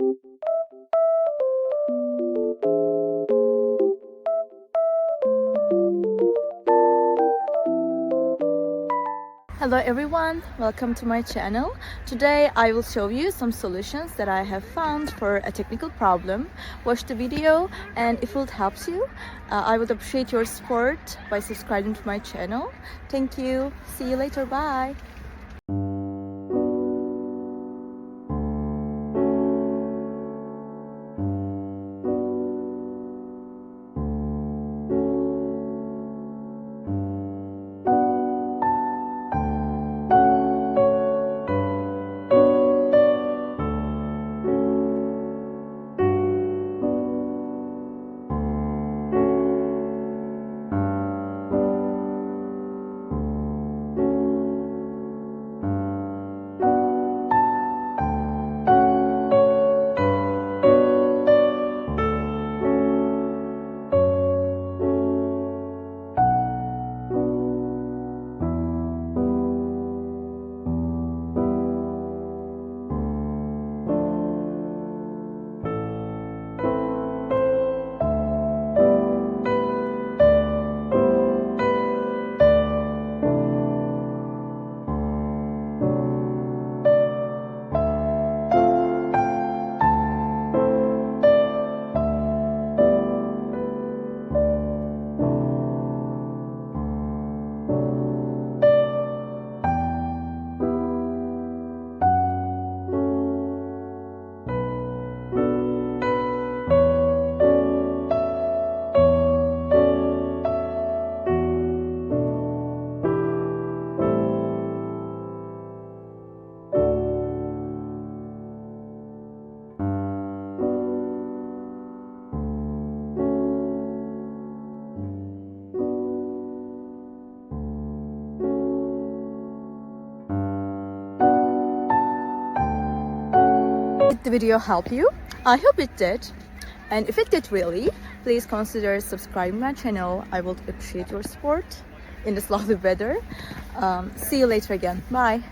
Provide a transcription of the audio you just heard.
Hello everyone, welcome to my channel. Today I will show you some solutions that I have found for a technical problem. Watch the video, and if it helps you, I would appreciate your support by subscribing to my channel. Thank you. See you later. Bye. Did the video help you? I hope it did. And if it did really, please consider subscribing my channel. I would appreciate your support in this lovely weather. See you later again. Bye.